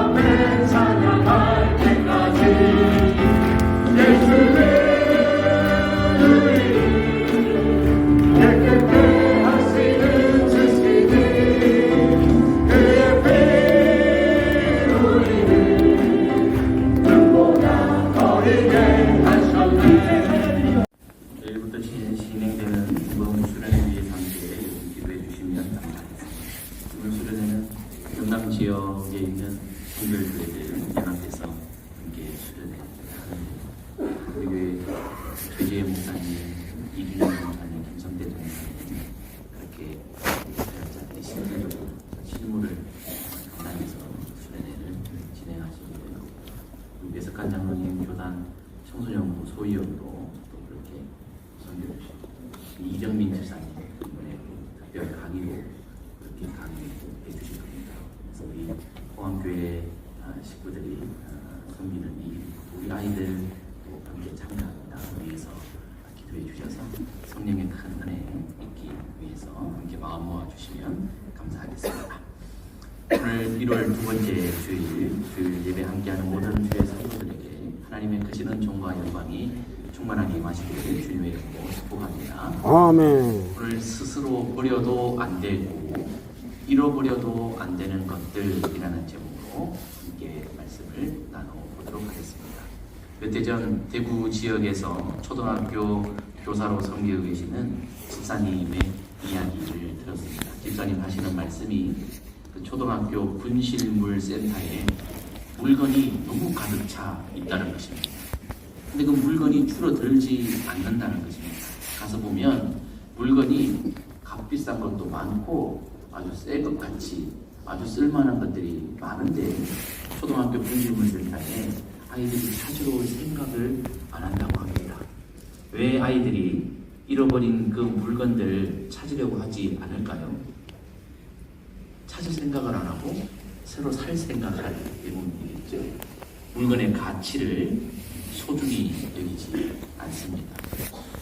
앞에 찬양할 때까지 예수를 내 곁에 하시는 주시니 그 옆에 우리를 눈보다 어리게 하셨네. 내일부터 진행되는 이번 수련회 위해 함께 기도해 주시면 감사하겠습니다. 이번 수련회는 경남 지역에 있는 성결교회들 연합해서 함께 수련회 하는데요. 우리 교회 최재혜 목사님, 이준영 목사님, 김성대 목사님 그렇게 실질적으로 실무를 감당해서 수련회를 진행하시게 되고, 외석한 장로님 교단 청소년부 소위원으로 또 그렇게 섬겨주시고, 이정민 집사님 이번에 특별 강의로 그렇게 강의해 주실 겁니다. 그래서 우리 포항교회 식구들이 섬기는 이 우리 아이들 또 함께 참여합니다. 위해서 기도해 주셔서 성령의 큰 은혜 있기 위해서 함께 마음 모아 주시면 감사하겠습니다. 오늘 1월 두 번째 주일 예배 함께하는 모든 주의 성도들에게 하나님의 크신 은총과 영광이 충만하게 임하시기를 주님의 이름으로 축복합니다. 아멘. 오늘 스스로 버려도 안 되고 잃어버려도 안 되는 것들이라는 제목으로 함께 말씀을 나눠보도록 하겠습니다. 몇 해 전 대구 지역에서 초등학교 교사로 섬기고 계시는 집사님의 이야기를 들었습니다. 집사님 하시는 말씀이 그 초등학교 분실물센터에 물건이 너무 가득 차 있다는 것입니다. 근데 그 물건이 줄어들지 않는다는 것입니다. 가서 보면 물건이 값비싼 것도 많고 아주 새 것 같이 아주 쓸만한 것들이 많은데 초등학교 분실물센터에 아이들이 찾으러 올 생각을 안 한다고 합니다. 왜 아이들이 잃어버린 그 물건들 찾으려고 하지 않을까요? 찾을 생각을 안 하고 새로 살 생각할 때문이겠죠. 물건의 가치를 소중히 여기지 않습니다.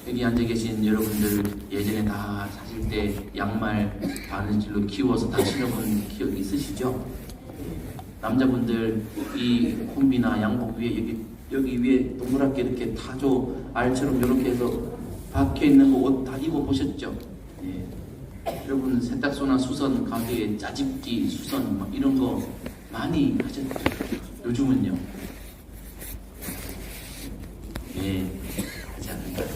여기 앉아 계신 여러분들 예전에 다 사실 때 양말 바느질로 키워서 다 신어본 기억이 있으시죠? 남자분들 이 콤비나 양복 위에 여기 위에 동그랗게 이렇게 타조 알처럼 이렇게 해서 박혀 있는 거 옷 다 입어 보셨죠? 예. 여러분 세탁소나 수선 가게에 짜집기 수선 막 이런 거 많이 하셨죠? 요즘은요? 예, 하지 않을까요?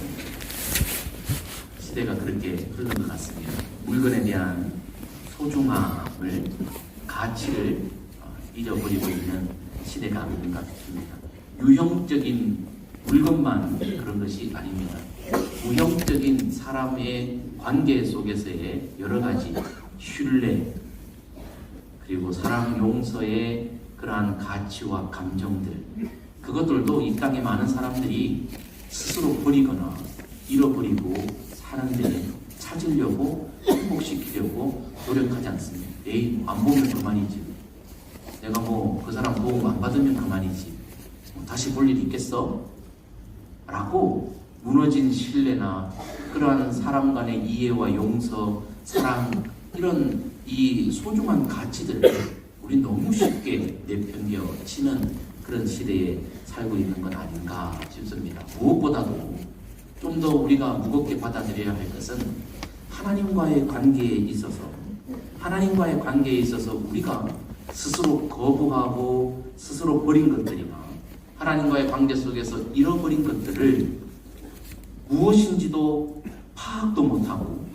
시대가 그렇게 흐르는 것 같습니다. 물건에 대한 소중함을, 가치를 잊어버리고 있는 시대가 아닌 것 같습니다. 유형적인 물건만 그런 것이 아닙니다. 무형적인 사람의 관계 속에서의 여러 가지 신뢰, 그리고 사랑 용서의 그러한 가치와 감정들, 그것들도 이 땅에 많은 사람들이 스스로 버리거나 잃어버리고 사는데 찾으려고 행복시키려고 노력하지 않습니다. 에이, 안 보면 그만이지. 내가 뭐 그 사람 도움 안 받으면 그만이지. 다시 볼 일 있겠어? 라고 무너진 신뢰나 그러한 사람 간의 이해와 용서, 사랑, 이런 이 소중한 가치들을 우리 너무 쉽게 내팽겨치는 그런 시대에 살고 있는 건 아닌가 싶습니다. 무엇보다도 좀 더 우리가 무겁게 받아들여야 할 것은 하나님과의 관계에 있어서 우리가 스스로 거부하고 스스로 버린 것들이나 하나님과의 관계 속에서 잃어버린 것들을 무엇인지도 파악도 못하고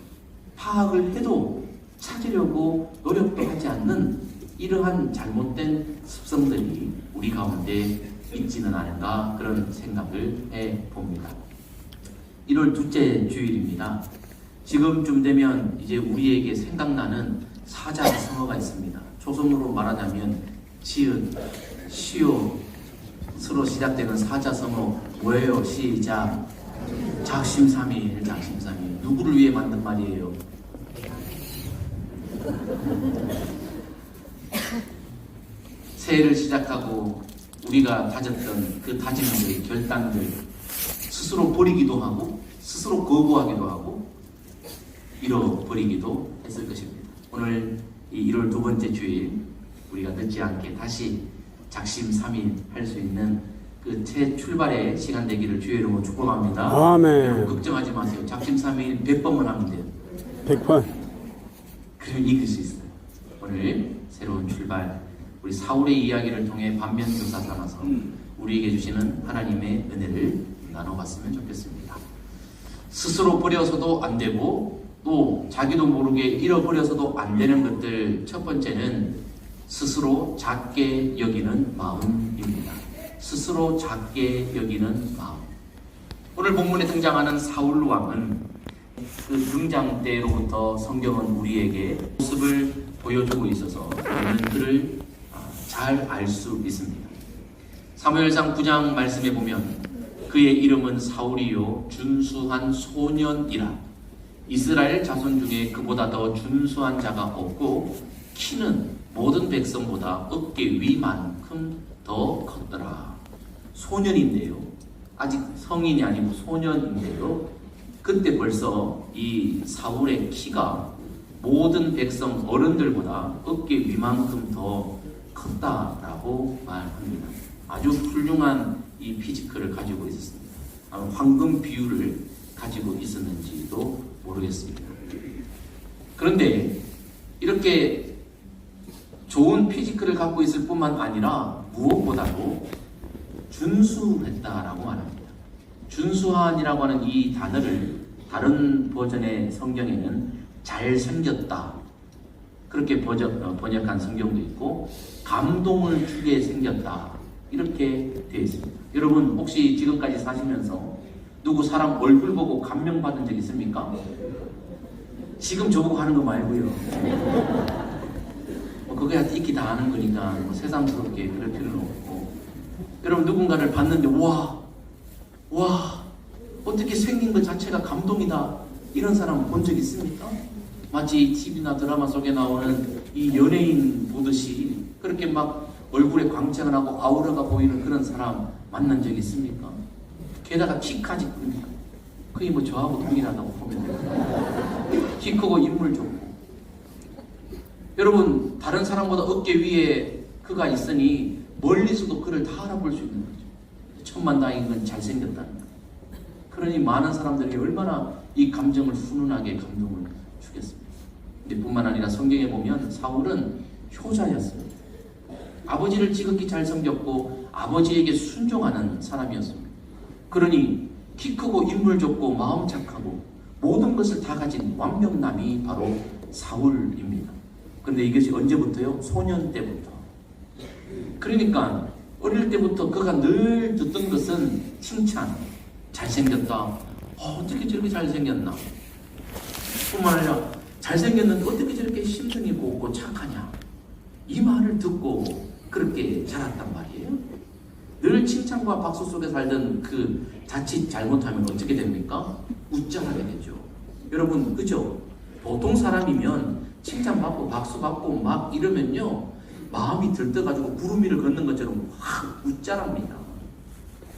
파악을 해도 찾으려고 노력도 하지 않는 이러한 잘못된 습성들이 우리 가운데 있지는 않은가 그런 생각을 해봅니다. 1월 둘째 주일입니다. 지금쯤 되면 이제 우리에게 생각나는 사자성어가 있습니다. 초성으로 말하자면 지읒, 시옷, 서로 시작되는 사자성어 뭐예요? 시작. 작심삼일. 누구를 위해 만든 말이에요? 새해를 시작하고 우리가 다졌던 그 다짐들, 결단들 스스로 버리기도 하고 스스로 거부하기도 하고 잃어버리기도 했을 것입니다. 오늘 이 1월 두 번째 주일 우리가 늦지 않게 다시 작심삼일 할 수 있는 그 새 출발의 시간 되기를 주의 이름으로 축복합니다. 아멘. 여러분 걱정하지 마세요. 작심삼일 100번만 하면 돼요. 100번. 그럼 이길 수 있어요. 오늘 새로운 출발, 우리 사울의 이야기를 통해 반면교사 삼아서 우리에게 주시는 하나님의 은혜를 나눠봤으면 좋겠습니다. 스스로 버려서도 안 되고 또 자기도 모르게 잃어버려서도 안 되는 것들, 첫 번째는 스스로 작게 여기는 마음입니다. 스스로 작게 여기는 마음. 오늘 본문에 등장하는 사울 왕은 그 등장 때로부터 성경은 우리에게 모습을 보여주고 있어서 우리는 그를 잘 알 수 있습니다. 사무엘상 9장 말씀에 보면 그의 이름은 사울이요 준수한 소년이라. 이스라엘 자손 중에 그보다 더 준수한 자가 없고 키는 모든 백성보다 어깨 위만큼 더 컸더라. 소년인데요. 아직 성인이 아니고 소년인데요. 그때 벌써 이 사울의 키가 모든 백성 어른들보다 어깨 위만큼 더 컸다라고 말합니다. 아주 훌륭한 이 피지컬을 가지고 있었습니다. 황금 비율을 가지고 있었는지도 모르겠습니다. 그런데 이렇게 좋은 피지컬을 갖고 있을 뿐만 아니라 무엇보다도 준수했다라고 말합니다. 준수한이라고 하는 이 단어를 다른 버전의 성경에는 잘생겼다 그렇게 번역한 성경도 있고 감동을 주게 생겼다 이렇게 되어 있습니다. 여러분 혹시 지금까지 사시면서 누구 사람 얼굴 보고 감명받은 적 있습니까? 지금 저보고 하는 거 말고요. 그게 익히 다 아는 거니까 뭐 세상스럽게 그럴 필요는 없고, 여러분 누군가를 봤는데 와 어떻게 생긴 것 자체가 감동이다 이런 사람 본 적 있습니까? 마치 TV나 드라마 속에 나오는 이 연예인 보듯이 그렇게 막 얼굴에 광채가 나고 아우라가 보이는 그런 사람 만난 적 있습니까? 게다가 키까지 큽니다. 거의 뭐 저하고 동일하다고 보면 돼요. 키 크고 인물 좋고. 여러분 다른 사람보다 어깨 위에 그가 있으니 멀리서도 그를 다 알아볼 수 있는 거죠. 천만다행인 건 잘생겼다는 거. 그러니 많은 사람들이 얼마나 이 감정을 훈훈하게 감동을 주겠습니다. 근데 뿐만 아니라 성경에 보면 사울은 효자였습니다. 아버지를 지극히 잘 섬겼고 아버지에게 순종하는 사람이었습니다. 그러니 키 크고 인물 좋고 마음 착하고 모든 것을 다 가진 완벽남이 바로 사울입니다. 그런데 이것이 언제부터요? 소년 때부터. 그러니까 어릴 때부터 그가 늘 듣던 것은 칭찬. 잘생겼다. 어떻게 저렇게 잘생겼나? 뿐만 아니라 잘생겼는데 어떻게 저렇게 심성이 곱고 착하냐? 이 말을 듣고 그렇게 자랐단 말이에요. 늘 칭찬과 박수 속에 살던 그 자칫 잘못하면 어떻게 됩니까? 웃자하게 되죠. 여러분 그죠? 보통 사람이면 칭찬받고 박수받고 막 이러면요 마음이 들떠가지고 구름 위를 걷는 것처럼 확 웃자랍니다.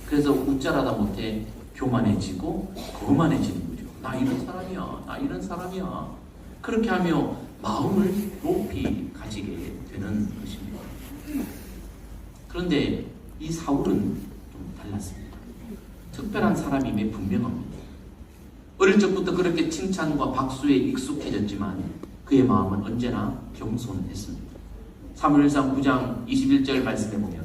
그래서 웃자라다 못해 교만해지고 거만해지는 거죠. 나 이런 사람이야. 나 이런 사람이야. 그렇게 하며 마음을 높이 가지게 되는 것입니다. 그런데 이 사울은 좀 달랐습니다. 특별한 사람임에 분명합니다. 어릴 적부터 그렇게 칭찬과 박수에 익숙해졌지만 그의 마음은 언제나 겸손했습니다. 사무엘상 9장 21절 말씀에 보면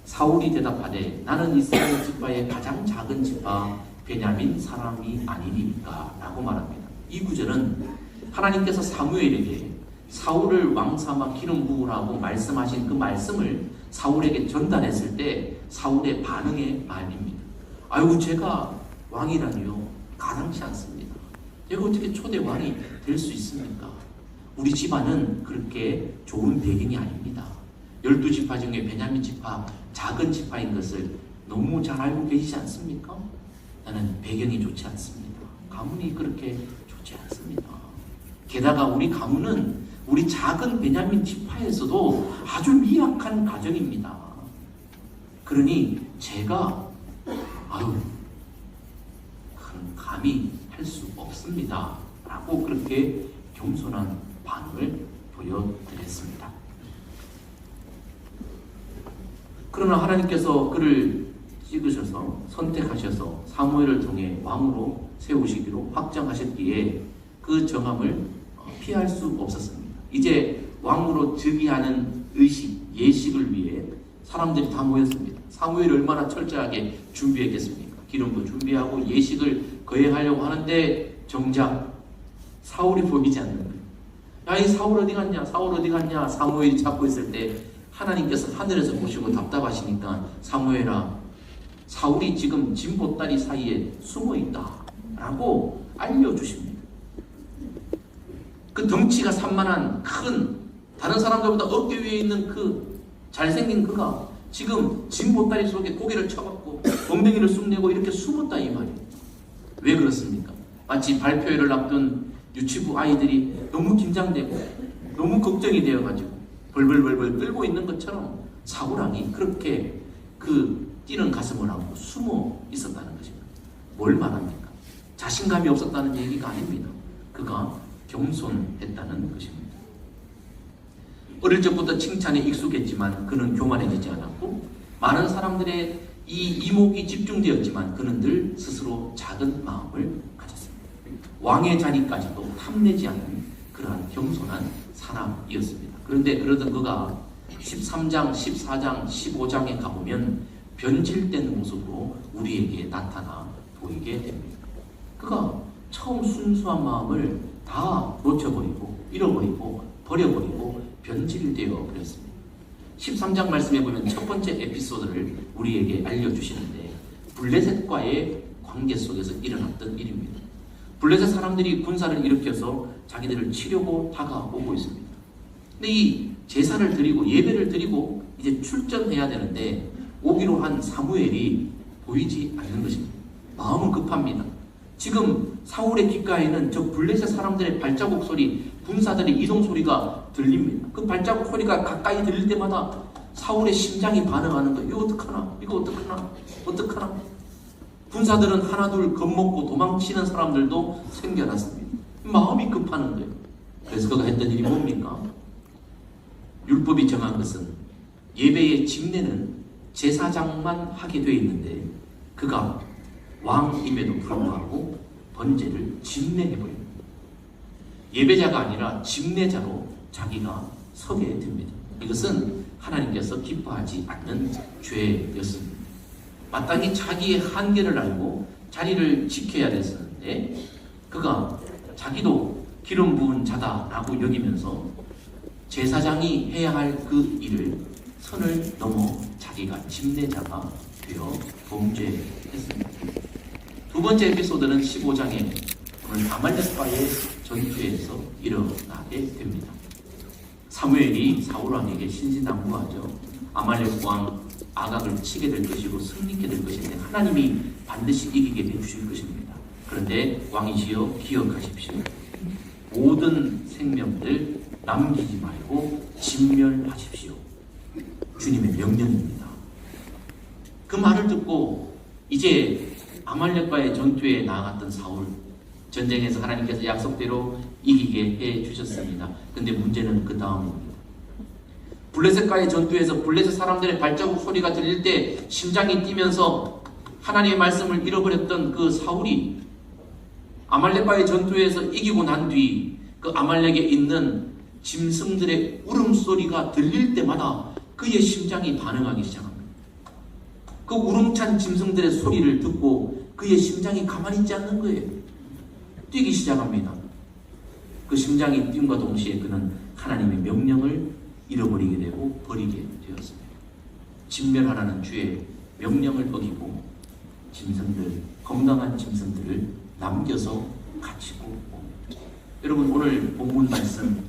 사울이 대답하되 나는 이스라엘 지파의 가장 작은 지파 베냐민 사람이 아니니까 라고 말합니다. 이 구절은 하나님께서 사무엘에게 사울을 왕삼아 기름 부으라고 말씀하신 그 말씀을 사울에게 전달했을 때 사울의 반응의 말입니다. 아이고 제가 왕이라니요 가당치 않습니다. 제가 어떻게 초대 왕이 될 수 있습니까? 우리 집안은 그렇게 좋은 배경이 아닙니다. 12지파 중에 베냐민 지파 작은 지파인 것을 너무 잘 알고 계시지 않습니까? 나는 배경이 좋지 않습니다. 가문이 그렇게 좋지 않습니다. 게다가 우리 가문은 우리 작은 베냐민 지파에서도 아주 미약한 가정입니다. 그러니 제가 감히 할 수 없습니다. 라고 그렇게 겸손한 반응을 보여드렸습니다. 그러나 하나님께서 그를 찍으셔서 선택하셔서 사무엘을 통해 왕으로 세우시기로 확정하셨기에 그 정함을 피할 수 없었습니다. 이제 왕으로 즉위하는 의식, 예식을 위해 사람들이 다 모였습니다. 사무엘이 얼마나 철저하게 준비했겠습니까? 기름도 준비하고 예식을 거행하려고 하는데 정작 사울이 보이지 않는 거예요. 야, 이 사울 어디 갔냐? 사울 어디 갔냐? 사무엘이 찾고 있을 때 하나님께서 하늘에서 보시고 답답하시니까 사무엘아, 사울이 지금 진보다리 사이에 숨어 있다 라고 알려주십니다. 그 덩치가 산만한 큰 다른 사람들보다 어깨 위에 있는 그 잘생긴 그가 지금 진보다리 속에 고개를 쳐갖고 엉덩이를 쑥 내고 이렇게 숨었다 이 말이에요. 왜 그렇습니까? 마치 발표회를 앞둔 유치부 아이들이 너무 긴장되고 너무 걱정이 되어가지고 벌벌벌벌 떨고 있는 것처럼 사울왕이 그렇게 그 뛰는 가슴을 안고 숨어 있었다는 것입니다. 뭘 말합니까? 자신감이 없었다는 얘기가 아닙니다. 그가 겸손했다는 것입니다. 어릴 적부터 칭찬에 익숙했지만 그는 교만해지지 않았고 많은 사람들의 이 이목이 집중되었지만 그는 늘 스스로 작은 마음을 가졌습니다. 왕의 자리까지도 탐내지 않는 그러한 겸손한 사람이었습니다. 그런데 그러던 그가 13장, 14장, 15장에 가보면 변질된 모습으로 우리에게 나타나 보이게 됩니다. 그가 처음 순수한 마음을 다 놓쳐버리고 잃어버리고 버려버리고 변질되어 버렸습니다. 13장 말씀에 보면 첫 번째 에피소드를 우리에게 알려주시는데 블레셋과의 관계 속에서 일어났던 일입니다. 블레셋 사람들이 군사를 일으켜서 자기들을 치려고 다가오고 있습니다. 근데 이 제사를 드리고 예배를 드리고 이제 출전해야 되는데 오기로 한 사무엘이 보이지 않는 것입니다. 마음은 급합니다. 지금 사울의 귓가에는 저 블레셋 사람들의 발자국 소리, 군사들의 이동 소리가 들립니다. 그 발자국 소리가 가까이 들릴 때마다 사울의 심장이 반응하는 거예요. 이거 어떡하나? 이거 어떡하나? 어떡하나? 군사들은 하나둘 겁먹고 도망치는 사람들도 생겨났습니다. 마음이 급하는 거예요. 그래서 그가 했던 일이 뭡니까? 율법이 정한 것은 예배의 집례는 제사장만 하게 되어 있는데 그가 왕임에도 불구하고 번제를 집례해버립니다. 예배자가 아니라 집례자로 자기가 서게 됩니다. 이것은 하나님께서 기뻐하지 않는 죄였습니다. 마땅히 자기의 한계를 알고 자리를 지켜야 됐었는데 그가 자기도 기름 부은 자다라고 여기면서 제사장이 해야 할 그 일을 선을 넘어 자기가 집례자가 되어 범죄했습니다. 두 번째 에피소드는 15장에 오늘 아말렉과의 전투에서 일어나게 됩니다. 사무엘이 사울 왕에게 신신당부하죠. 아말렉 왕 아각을 치게 될 것이고 승리케 될 것인데 하나님이 반드시 이기게 해주실 것입니다. 그런데 왕이시여 기억하십시오. 모든 생명들 남기지 말고 진멸하십시오. 주님의 명령입니다. 그 말을 듣고 이제 아말렉과의 전투에 나아갔던 사울, 전쟁에서 하나님께서 약속대로 이기게 해 주셨습니다. 근데 문제는 그 다음입니다. 블레셋과의 전투에서 블레셋 사람들의 발자국 소리가 들릴 때 심장이 뛰면서 하나님의 말씀을 잃어버렸던 그 사울이 아말렉과의 전투에서 이기고 난 뒤 그 아말렉에 있는 짐승들의 울음소리가 들릴 때마다 그의 심장이 반응하기 시작합니다. 그 우렁찬 짐승들의 소리를 듣고 그의 심장이 가만히 있지 않는 거예요. 뛰기 시작합니다. 그 심장이 뛴과 동시에 그는 하나님의 명령을 잃어버리게 되고 버리게 되었습니다. 진멸하라는 주의 명령을 어기고 짐승들, 건강한 짐승들을 남겨서 갇히고 옵니다. 여러분 오늘 본문 말씀,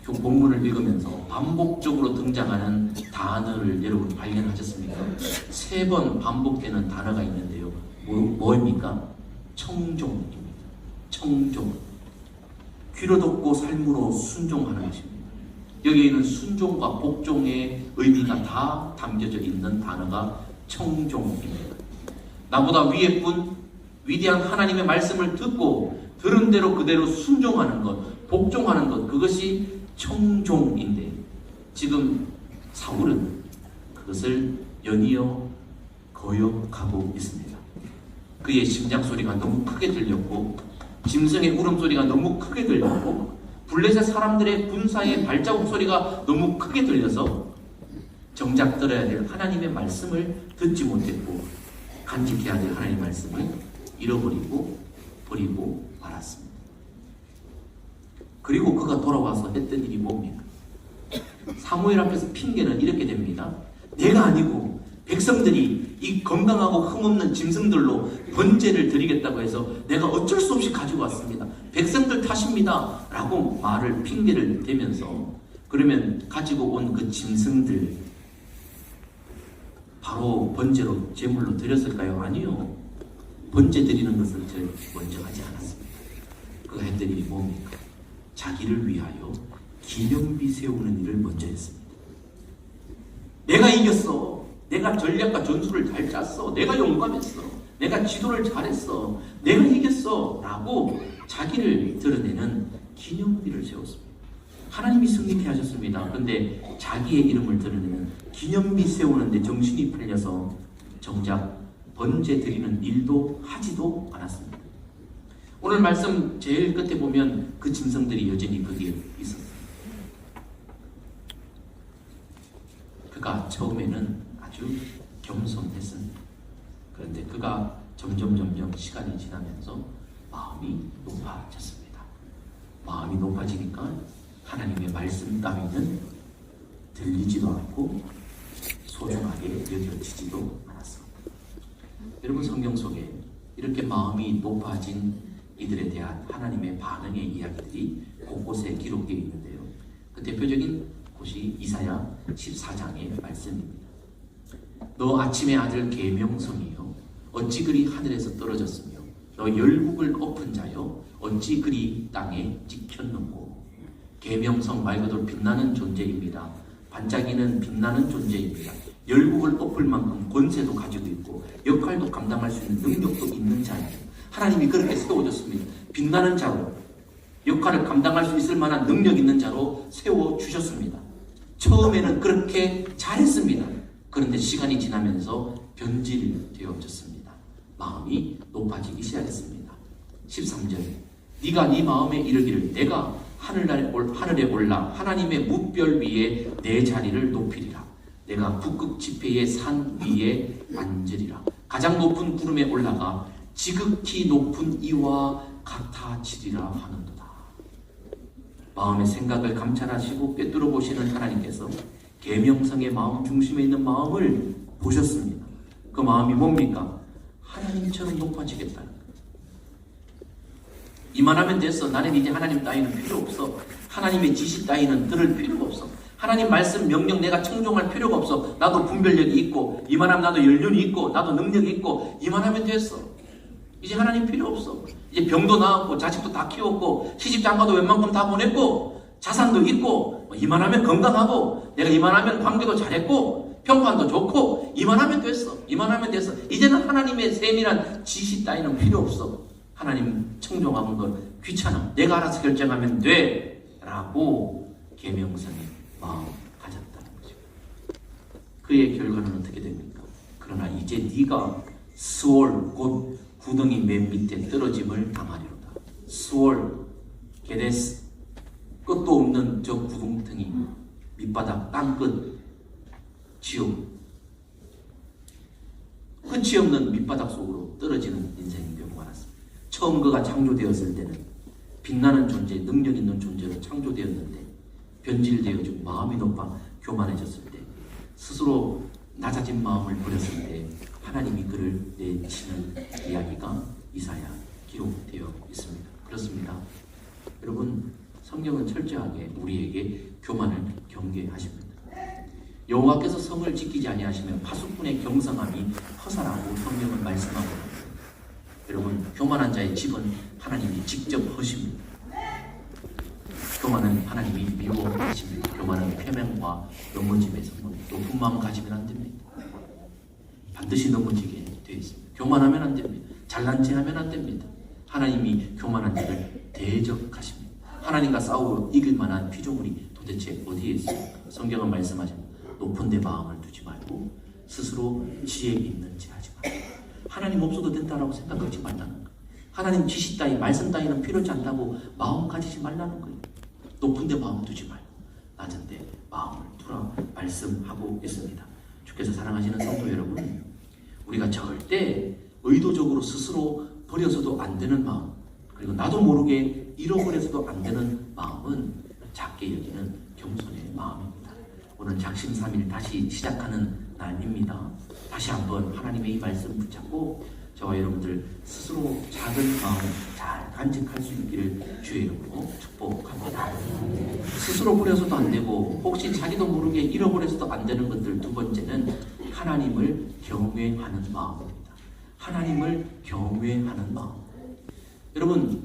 본문을 읽으면서 반복적으로 등장하는 단어를 여러분 발견하셨습니까? 3번 반복되는 단어가 있는데요. 뭐입니까? 청종입니다. 청종. 귀로 듣고 삶으로 순종하는 것입니다. 여기에는 순종과 복종의 의미가 다 담겨져 있는 단어가 청종입니다. 나보다 위에 분, 위대한 하나님의 말씀을 듣고 들은 대로 그대로 순종하는 것, 복종하는 것, 그것이 청종인데 지금 사울은 그 그것을 연이어 거역하고 있습니다. 그의 심장 소리가 너무 크게 들렸고 짐승의 울음소리가 너무 크게 들렸고 블레셋 사람들의 군사의 발자국 소리가 너무 크게 들려서 정작 들어야 될 하나님의 말씀을 듣지 못했고 간직해야 될 하나님의 말씀을 잃어버리고 버리고 말았습니다. 그리고 그가 돌아와서 했던 일이 뭡니까? 사무엘 앞에서 핑계는 이렇게 됩니다. 내가 아니고 백성들이 이 건강하고 흠없는 짐승들로 번제를 드리겠다고 해서 내가 어쩔 수 없이 가지고 왔습니다. 백성들 탓입니다. 라고 말을 핑계를 대면서 그러면 가지고 온 그 짐승들 바로 번제로 제물로 드렸을까요? 아니요. 번제 드리는 것을 제일 먼저 하지 않았습니다. 그가 했던 일이 뭡니까? 자기를 위하여 기념비 세우는 일을 먼저 했습니다. 내가 이겼어. 내가 전략과 전술을 잘 짰어. 내가 용감했어. 내가 지도를 잘했어. 내가 이겼어. 라고 자기를 드러내는 기념비를 세웠습니다. 하나님이 승리케 하셨습니다. 그런데 자기의 이름을 드러내는 기념비 세우는데 정신이 풀려서 정작 번제 드리는 일도 하지도 않았습니다. 오늘 말씀 제일 끝에 보면 그 짐승들이 여전히 거기에 있었어요. 그가 처음에는 아주 겸손했습니다. 그런데 그가 점점 시간이 지나면서 마음이 높아졌습니다. 마음이 높아지니까 하나님의 말씀 따위는 들리지도 않고 소중하게 여겨지지도 않았습니다. 여러분, 성경 속에 이렇게 마음이 높아진 이들에 대한 하나님의 반응의 이야기들이 곳곳에 기록되어 있는데요. 그 대표적인 곳이 이사야 14장의 말씀입니다. 너 아침의 아들 계명성이여 어찌 그리 하늘에서 떨어졌으며 너 열국을 엎은 자여 어찌 그리 땅에 찍혔는고. 계명성 말 그대로 빛나는 존재입니다. 반짝이는 빛나는 존재입니다. 열국을 엎을 만큼 권세도 가지고 있고 역할도 감당할 수 있는 능력도 있는 자예요. 하나님이 그렇게 세워줬습니다. 빛나는 자로 역할을 감당할 수 있을 만한 능력 있는 자로 세워주셨습니다. 처음에는 그렇게 잘했습니다. 그런데 시간이 지나면서 변질되어졌습니다. 마음이 높아지기 시작했습니다. 13절 네가 네 마음에 이르기를 내가 하늘에 올라 하나님의 무별 위에 내 자리를 높이리라. 내가 북극 지폐의 산 위에 앉으리라. 가장 높은 구름에 올라가 지극히 높은 이와 같아지리라 하는도다. 마음의 생각을 감찰하시고 꿰뚫어 보시는 하나님께서 계명성의 마음 중심에 있는 마음을 보셨습니다. 그 마음이 뭡니까? 하나님처럼 높아지겠다. 이만하면 됐어. 나는 이제 하나님 따위는 필요 없어. 하나님의 지시 따위는 들을 필요가 없어. 하나님 말씀 명령 내가 청종할 필요가 없어. 나도 분별력이 있고 이만하면 나도 연륜이 있고 나도 능력이 있고 이만하면 됐어. 이제 하나님 필요 없어. 이제 병도 나았고 자식도 다 키웠고 시집장가도 웬만큼 다 보냈고 자산도 있고 이만하면 건강하고 내가 이만하면 관계도 잘했고 평판도 좋고 이만하면 됐어. 이만하면 됐어. 이제는 하나님의 세밀한 지시 따위는 필요 없어. 하나님 청종하는 건 귀찮아. 내가 알아서 결정하면 돼. 라고 계명성의 마음 가졌다는 거죠. 그의 결과는 어떻게 됩니까? 그러나 이제 네가 스월 곧 구덩이 맨 밑에 떨어짐을 당하리로다. 스월 게데스 끝도 없는 저 구동텅이 밑바닥 땅끝 지옥 끝이 없는 밑바닥 속으로 떨어지는 인생의 경우가 많았습니다. 처음 그가 창조되었을 때는 빛나는 존재, 능력 있는 존재로 창조되었는데 변질되어지고 마음이 높아 교만해졌을 때 스스로 낮아진 마음을 버렸을 때 하나님이 그를 내치는 이야기가 이사야 기록되어 있습니다. 그렇습니다. 여러분, 성경은 철저하게 우리에게 교만을 경계하십니다. 여호와께서 성을 지키지 아니하시면 파수꾼의 경성함이 허사라고 성경은 말씀하고 있습니다. 여러분, 교만한 자의 집은 하나님이 직접 허십니다. 교만은 하나님이 미워하십니다. 교만은 표명과 넘어짐에서 높은 마음 가지면 안 됩니다. 반드시 넘어지게 되어 있습니다. 교만하면 안 됩니다. 잘난 체 하면 안 됩니다. 하나님이 교만한 자를 대적하십니다. 하나님과 싸우고 이길 만한 피조물이 도대체 어디에 있습니까? 성경은 말씀하십니다. 높은 데 마음을 두지 말고 스스로 지혜 있는 체 하지 말고 하나님 없어도 된다라고 생각하지 말라는 거예요. 하나님 지시 따위 말씀 따위는 필요치 않다고 마음 가지지 말라는 거예요. 높은 데 마음 두지 말고 낮은 데 마음을 두라 말씀하고 있습니다. 주께서 사랑하시는 성도 여러분, 우리가 절대 의도적으로 스스로 버려서도 안 되는 마음, 그리고 나도 모르게 잃어버려서도 안 되는 마음은 작게 여기는 겸손의 마음입니다. 오늘 작심삼일 다시 시작하는 날입니다. 다시 한번 하나님의 이 말씀 붙잡고 저와 여러분들 스스로 작은 마음 잘 간직할 수 있기를 주의 이름으로 축복합니다. 스스로 버려서도 안 되고 혹시 자기도 모르게 잃어버려서도 안 되는 것들 두 번째는 하나님을 경외하는 마음입니다. 하나님을 경외하는 마음. 여러분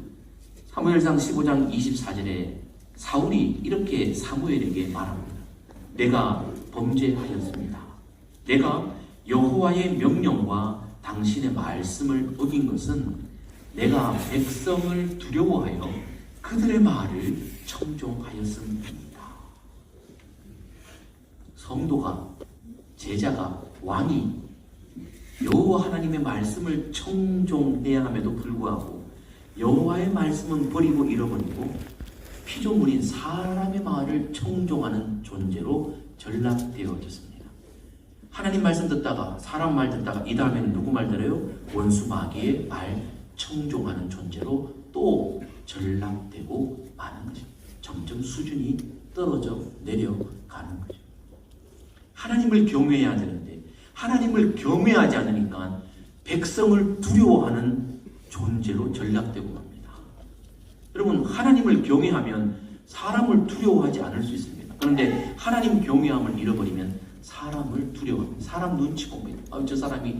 사무엘상 15장 24절에 사울이 이렇게 사무엘에게 말합니다. 내가 범죄하였습니다. 내가 여호와의 명령과 당신의 말씀을 어긴 것은 내가 백성을 두려워하여 그들의 말을 청종하였습니다. 성도가, 제자가, 왕이 여호와 하나님의 말씀을 청종해야 함에도 불구하고 여호와의 말씀은 버리고 잃어버리고 피조물인 사람의 말을 청종하는 존재로 전락되어졌습니다. 하나님 말씀 듣다가 사람 말 듣다가 이 다음에는 누구 말 들어요? 원수 마귀의 말 청종하는 존재로 또 전락되고 마는 것입니다. 점점 수준이 떨어져 내려가는 거죠. 하나님을 경외해야 되는데 하나님을 경외하지 않으니까 백성을 두려워하는 존재로 전락되고 맙니다. 여러분 하나님을 경외하면 사람을 두려워하지 않을 수 있습니다. 그런데 하나님 경외함을 잃어버리면 사람을 두려워합니다. 사람 눈치 봅니다. 저 사람이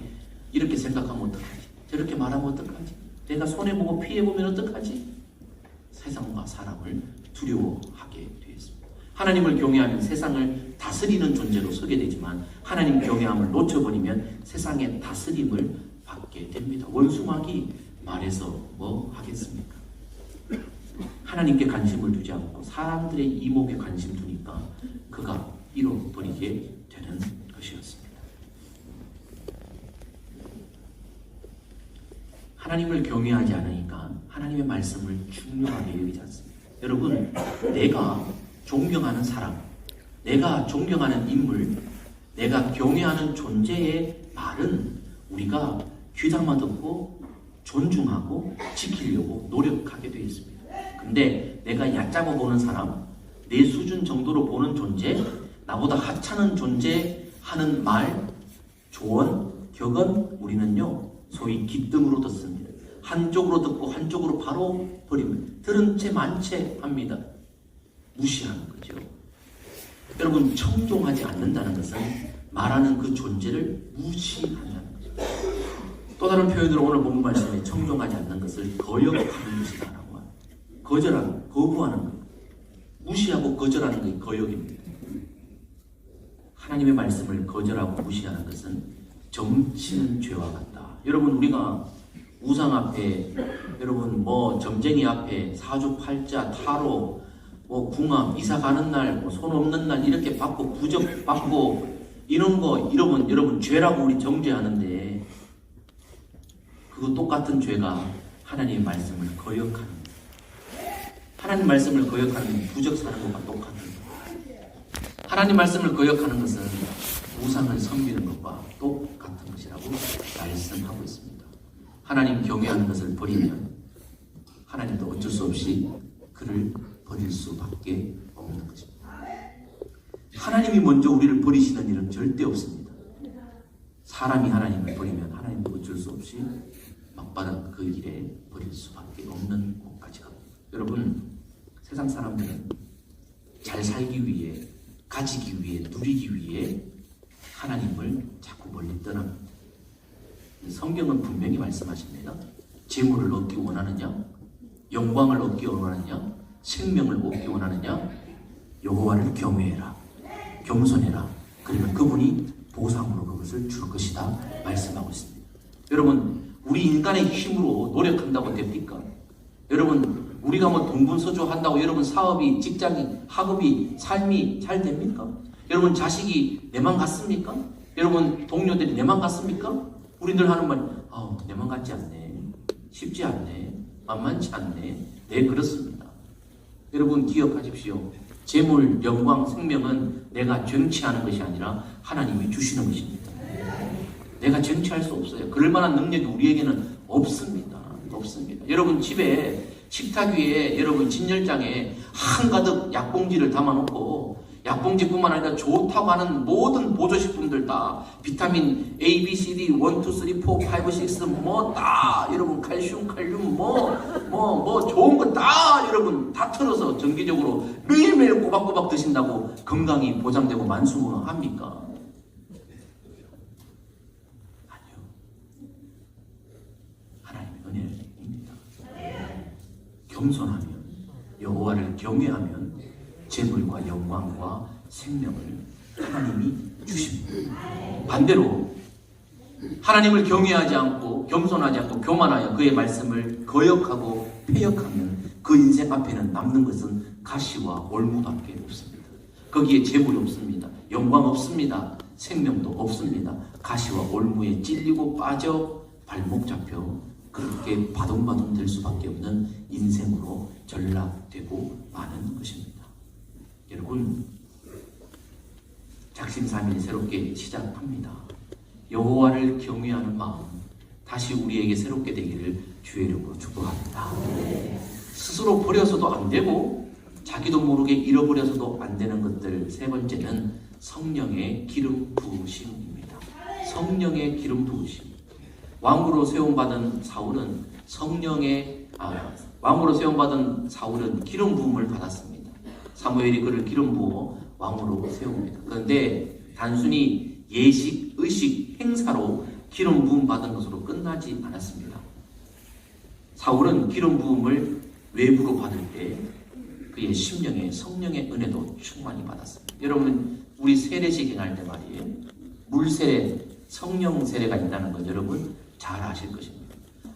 이렇게 생각하면 어떡하지? 저렇게 말하면 어떡하지? 내가 손해보고 피해보면 어떡하지? 세상과 사람을 두려워하게 되었습니다. 하나님을 경외하면 세상을 다스리는 존재로 서게 되지만 하나님 경외함을 놓쳐버리면 세상의 다스림을 받게 됩니다. 원수마귀 말해서 뭐 하겠습니까? 하나님께 관심을 두지 않고 사람들의 이목에 관심 두니까 그가 잃어버리게 되는 것이었습니다. 하나님을 경외하지 않으니까 하나님의 말씀을 중요하게 여기지 않습니다. 여러분, 내가 존경하는 사람, 내가 존경하는 인물, 내가 경외하는 존재의 말은 우리가 귀담아 듣고 존중하고 지키려고 노력하게 되어 있습니다. 근데 내가 얕잡아 보는 사람, 내 수준 정도로 보는 존재, 나보다 하찮은 존재 하는 말, 조언, 격언 우리는요 소위 기뜸으로 듣습니다. 한쪽으로 듣고 한쪽으로 바로 버립니다. 들은 채 만채 합니다. 무시하는 거죠. 여러분 청종하지 않는다는 것은 말하는 그 존재를 무시한다는 거죠. 또 다른 표현으로 오늘 본문 말씀에 청종하지 않는 것을 거역하는 것이다라고 합니다. 거절하는, 거부하는 것, 무시하고 거절하는 것이 거역입니다. 하나님의 말씀을 거절하고 무시하는 것은 점치는 죄와 같다. 여러분 우리가 우상 앞에, 여러분 뭐 점쟁이 앞에 사주팔자, 타로, 뭐 궁합, 이사 가는 날, 뭐 손 없는 날 이렇게 받고 부적 받고 이런 거 여러분 죄라고 우리 정죄하는데 그거 똑같은 죄가 하나님의 말씀을 거역하는 거예요. 하나님 말씀을 거역하는 부적 사는 것과 똑같은 거예요. 하나님 말씀을 거역하는 것은 우상을 섬기는 것과 똑같은 것이라고 말씀하고 있습니다. 하나님 경외하는 것을 버리면 하나님도 어쩔 수 없이 그를 버릴 수밖에 없는 것입니다. 하나님이 먼저 우리를 버리시는 일은 절대 없습니다. 사람이 하나님을 버리면 하나님도 어쩔 수 없이 막바닥 그 일에 버릴 수밖에 없는 곳까지 갑니다. 여러분 세상 사람들은 잘 살기 위해, 가지기 위해, 누리기 위해 하나님을 자꾸 멀리 떠납니다. 성경은 분명히 말씀하십니다. 재물을 얻기 원하느냐? 영광을 얻기 원하느냐? 생명을 얻기 원하느냐? 여호와를 경외해라. 겸손해라. 그러면 그분이 보상으로 그것을 줄 것이다 말씀하고 있습니다. 여러분 우리 인간의 힘으로 노력한다고 됩니까? 여러분 우리가 뭐 동분서주한다고 여러분 사업이, 직장이, 학업이, 삶이 잘 됩니까? 여러분 자식이 내 맘 같습니까? 여러분 동료들이 내 맘 같습니까? 우리 늘 하는 말, 내 맘 같지 않네. 쉽지 않네. 만만치 않네. 네, 그렇습니다. 여러분 기억하십시오. 재물, 영광, 생명은 내가 쟁취하는 것이 아니라 하나님이 주시는 것입니다. 내가 쟁취할 수 없어요. 그럴 만한 능력이 우리에게는 없습니다. 없습니다. 여러분 집에 식탁 위에 여러분 진열장에 한가득 약봉지를 담아놓고 약봉지뿐만 아니라 좋다고 하는 모든 보조식품들 다 비타민 A, B, C, D 1, 2, 3, 4, 5, 6 뭐 다 여러분 칼슘 뭐 좋은 거 다 여러분 다 털어서 정기적으로 매일매일 꼬박꼬박 드신다고 건강이 보장되고 만수무강합니까? 아니요. 하나님의 은혜입니다. 겸손하면 여호와를 경외하면 재물과 영광과 생명을 하나님이 주십니다. 반대로 하나님을 경외하지 않고 겸손하지 않고 교만하여 그의 말씀을 거역하고 폐역하면 그 인생 앞에는 남는 것은 가시와 올무밖에 없습니다. 거기에 재물이 없습니다. 영광 없습니다. 생명도 없습니다. 가시와 올무에 찔리고 빠져 발목 잡혀 그렇게 바둥바둥 될 수밖에 없는 인생으로 전락되고 마는 것입니다. 여러분 작심삼일 새롭게 시작합니다. 여호와를 경외하는 마음 다시 우리에게 새롭게 되기를 주의 이름으로 축복합니다. 스스로 버려서도 안 되고 자기도 모르게 잃어버려서도 안 되는 것들. 세 번째는 성령의 기름 부으심입니다. 성령의 기름 부으심. 왕으로 세움받은 사울은 기름 부음을 받았습니다. 사무엘이 그를 기름 부어 왕으로 세웁니다. 그런데 단순히 예식, 의식, 행사로 기름 부음 받은 것으로 끝나지 않았습니다. 사울은 기름 부음을 외부로 받을 때 그의 심령에 성령의 은혜도 충만히 받았습니다. 여러분 우리 세례식 행할 때 말이에요. 물세례, 성령 세례가 있다는 것 여러분 잘 아실 것입니다.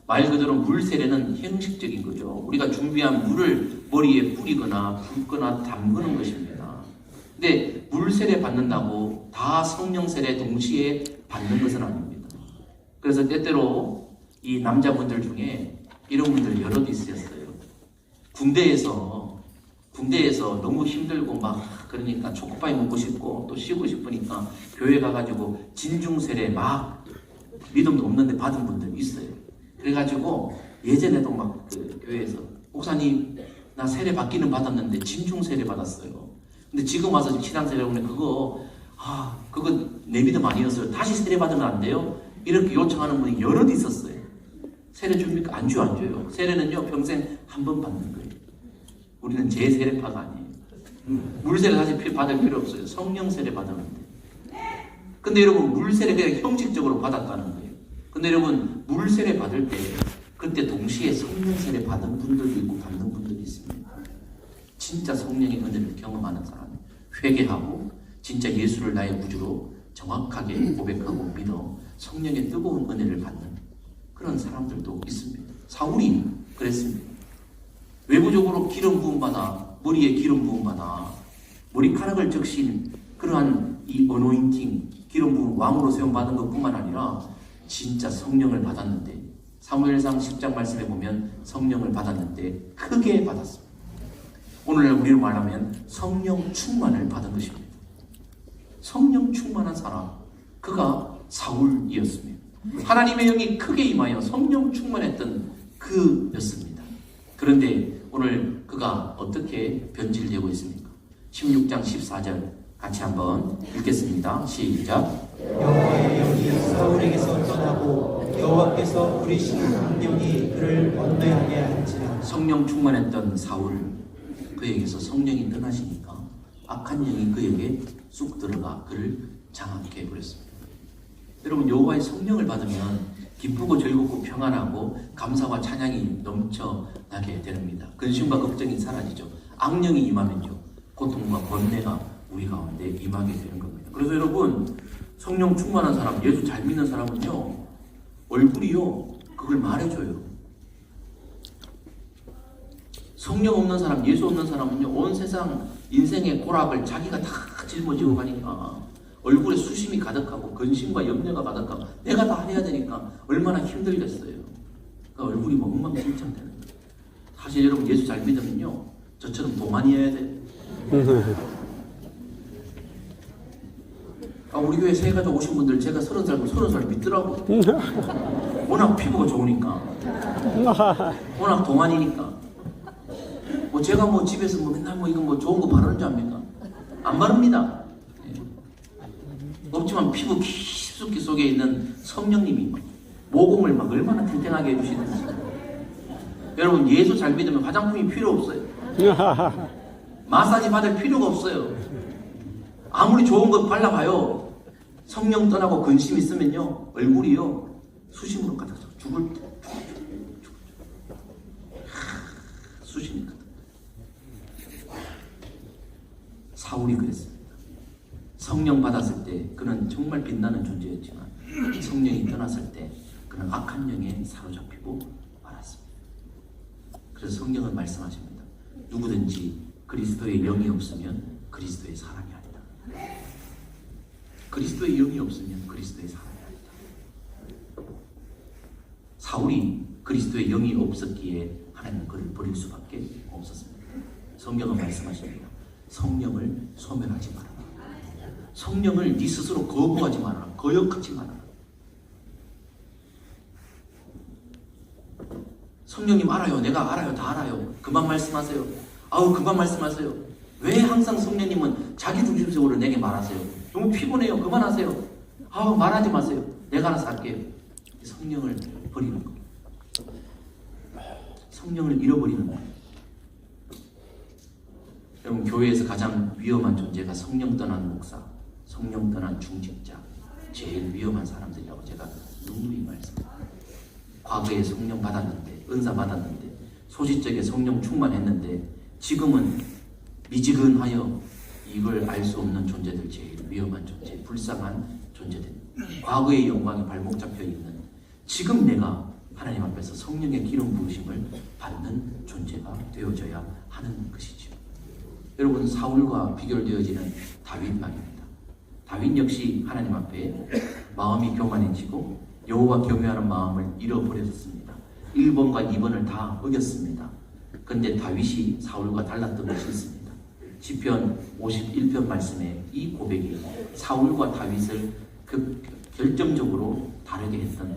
말 그대로 물 세례는 형식적인 거죠. 우리가 준비한 물을 머리에 뿌리거나 붓거나 담그는 것입니다. 근데 물 세례 받는다고 다 성령 세례 동시에 받는 것은 아닙니다. 그래서 때때로 이 남자분들 중에 이런 분들 여럿 있었어요. 군대에서 너무 힘들고 막 그러니까 초코파이 먹고 싶고 또 쉬고 싶으니까 교회 가가지고 진중 세례 막 믿음도 없는데 받은 분들 있어요. 그래가지고 예전에도 막 그 교회에서 목사님 나 세례 받기는 받았는데 진중 세례 받았어요. 근데 지금 와서 신앙 세례 오면 그거 내 믿음 아니었어요. 다시 세례 받으면 안 돼요? 이렇게 요청하는 분이 여럿 있었어요. 세례 줍니까? 안 줘요. 세례는요 평생 한 번 받는 거예요. 우리는 제세례파가 아니에요. 물세례 사실 받을 필요 없어요. 성령 세례 받으면 돼. 근데 여러분 물세례 그냥 형식적으로 받았다는 거예요. 근데 여러분 물세례 받을 때 그때 동시에 성령 세례 받은 분들도 있고 받는 분들이 있습니다. 진짜 성령의 은혜를 경험하는 사람, 회개하고 진짜 예수를 나의 구주로 정확하게 고백하고 믿어 성령의 뜨거운 은혜를 받는 그런 사람들도 있습니다. 사울이 그랬습니다. 외부적으로 기름 부음 받아 머리에 기름 부음 받아 머리카락을 적신 그러한 이 어노인팅 기름 부음 왕으로 세움 받은 것뿐만 아니라 진짜 성령을 받았는데 사무엘상 10장 말씀에 보면 성령을 받았는데 크게 받았습니다. 오늘날 우리로 말하면 성령 충만을 받은 것입니다. 성령 충만한 사람 그가 사울이었습니다. 하나님의 영이 크게 임하여 성령 충만했던 그였습니다. 그런데 오늘 그가 어떻게 변질되고 있습니까? 16장 14절 같이 한번 읽겠습니다. 시작. 여호와의 영이 사울에게서 떠나고 여호와께서 부리시는 성령이 그를 번뇌하게 한지라. 성령 충만했던 사울 그에게서 성령이 떠나시니까 악한 영이 그에게 쑥 들어가 그를 장악해 버렸습니다. 여러분 여호와의 성령을 받으면 기쁘고 즐겁고 평안하고 감사와 찬양이 넘쳐나게 됩니다. 근심과 걱정이 사라지죠. 악령이 임하면요 고통과 번뇌가 우리 가운데 임하게 되는 겁니다. 그래서 여러분 성령 충만한 사람, 예수 잘 믿는 사람은요 얼굴이요 그걸 말해줘요. 성령 없는 사람, 예수 없는 사람은요 온 세상 인생의 고락을 자기가 다 짊어지고 가니까 얼굴에 수심이 가득하고 근심과 염려가 가득하고 내가 다 해야 되니까 얼마나 힘들겠어요. 그러니까 얼굴이 뭐 엉망진창되는 거예요. 사실 여러분 예수 잘 믿으면요 저처럼 더 많이 해야 돼요. 우리 교회 새 가족 오신 분들 제가 30살 믿더라고. 워낙 피부가 좋으니까, 워낙 동안이니까. 뭐 제가 뭐 집에서 뭐 맨날 뭐 이거 뭐 좋은 거 바르는 줄 압니까? 안 바릅니다. 예. 없지만 피부 깊숙이 속에 있는 성령님이 막 모공을 막 얼마나 탱탱하게 해주시는지. 여러분 예수 잘 믿으면 화장품이 필요 없어요. 마사지 받을 필요가 없어요. 아무리 좋은 거 발라봐요. 성령 떠나고 근심 있으면요 얼굴이요 수심으로 가득 죽을 때 수심이 가득. 사울이 그랬습니다. 성령 받았을 때 그는 정말 빛나는 존재였지만 성령이 떠났을 때 그는 악한 영에 사로잡히고 말았습니다. 그래서 성령은 말씀하십니다. 누구든지 그리스도의 영이 없으면 그리스도의 사람이 아니다. 그리스도의 영이 없으면 그리스도의 사람이 아니다. 사울이 그리스도의 영이 없었기에 하나님은 그를 버릴 수밖에 없었습니다. 성경은 말씀하십니다. 성령을 소멸하지 말아라. 성령을 네 스스로 거부하지 말아라. 거역하지 말아라. 성령님 알아요. 내가 알아요. 다 알아요. 그만 말씀하세요. 그만 말씀하세요. 왜 항상 성령님은 자기 중심적으로 내게 말하세요? 너무 피곤해요. 그만하세요. 말하지 마세요. 내가 알아서 할게요. 성령을 버리는 거. 성령을 잃어버리는 거. 여러분 교회에서 가장 위험한 존재가 성령 떠난 목사, 성령 떠난 중직자, 제일 위험한 사람들이라고 제가 누누이 말씀합니다. 과거에 성령 받았는데, 은사 받았는데, 소시적에 성령 충만했는데 지금은 미지근하여 이걸 알 수 없는 존재들, 제일 위험한 존재, 불쌍한 존재들. 과거의 영광에 발목 잡혀 있는 지금 내가 하나님 앞에서 성령의 기름 부으심을 받는 존재가 되어져야 하는 것이죠. 여러분 사울과 비교되어지는 다윗 말입니다. 다윗 역시 하나님 앞에 마음이 교만해지고 여호와 경외하는 마음을 잃어버렸습니다. 1번과 2번을 다 어겼습니다. 그런데 다윗이 사울과 달랐던 것이 있습니다. 시편 51편 말씀에 이 고백이 사울과 다윗을 결정적으로 다르게 했던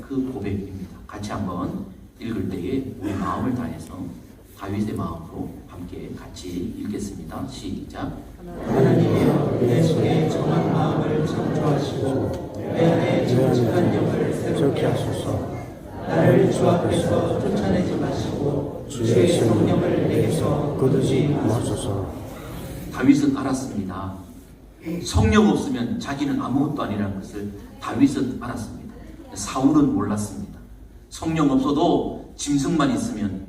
그 고백입니다. 같이 한번 읽을 때에 우리 마음을 다해서 다윗의 마음으로 함께 같이 읽겠습니다. 시작. 하나님이여 내 속에 정한 마음을 창조하시고 내 안에 정직한 영을 새롭게 하소서. 나를 주 앞에서 쫓아내지 마시고 주의 성령을 내게서 거두지 마소서. 다윗은 알았습니다. 성령 없으면 자기는 아무것도 아니라는 것을 다윗은 알았습니다. 사울은 몰랐습니다. 성령 없어도 짐승만 있으면,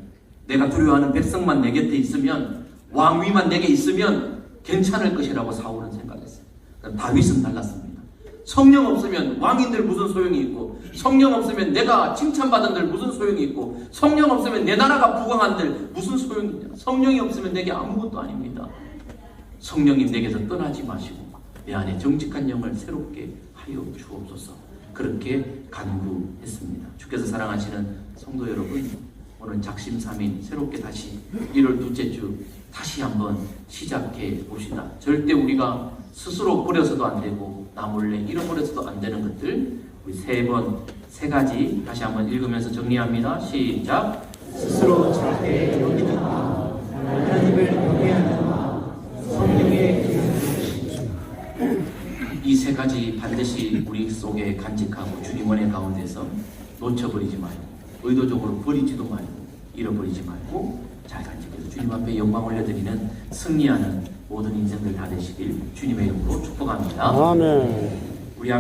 내가 두려워하는 백성만 내 곁에 있으면, 왕위만 내게 있으면 괜찮을 것이라고 사울은 생각했어요. 다윗은 달랐습니다. 성령 없으면 왕인들 무슨 소용이 있고, 성령 없으면 내가 칭찬받은들 무슨 소용이 있고, 성령 없으면 내 나라가 부강한들 무슨 소용이 있냐. 성령이 없으면 내게 아무것도 아닙니다. 성령님 내게서 떠나지 마시고 내 안에 정직한 영을 새롭게 하여 주옵소서. 그렇게 간구했습니다. 주께서 사랑하시는 성도 여러분, 오늘 작심삼일 새롭게 다시 1월 둘째 주 다시 한번 시작해 봅시다. 절대 우리가 스스로 버려서도 안 되고 나 몰래 잃어버려서도 안 되는 것들 우리 세 가지 다시 한번 읽으면서 정리합니다. 시작. 스스로 자기의 여기는 마음, 하나님을 경외하는 마음, 성령의 기름 부으심. 이 세 가지 반드시 우리 속에 간직하고 주님 은혜 가운데서 놓쳐버리지 말고, 의도적으로 버리지도 말고, 잃어버리지 말고 잘 간직해서 주님 앞에 영광 올려드리는 승리하는 모든 인생들 다 되시길 주님의 이름으로 축복합니다. 아멘. 우리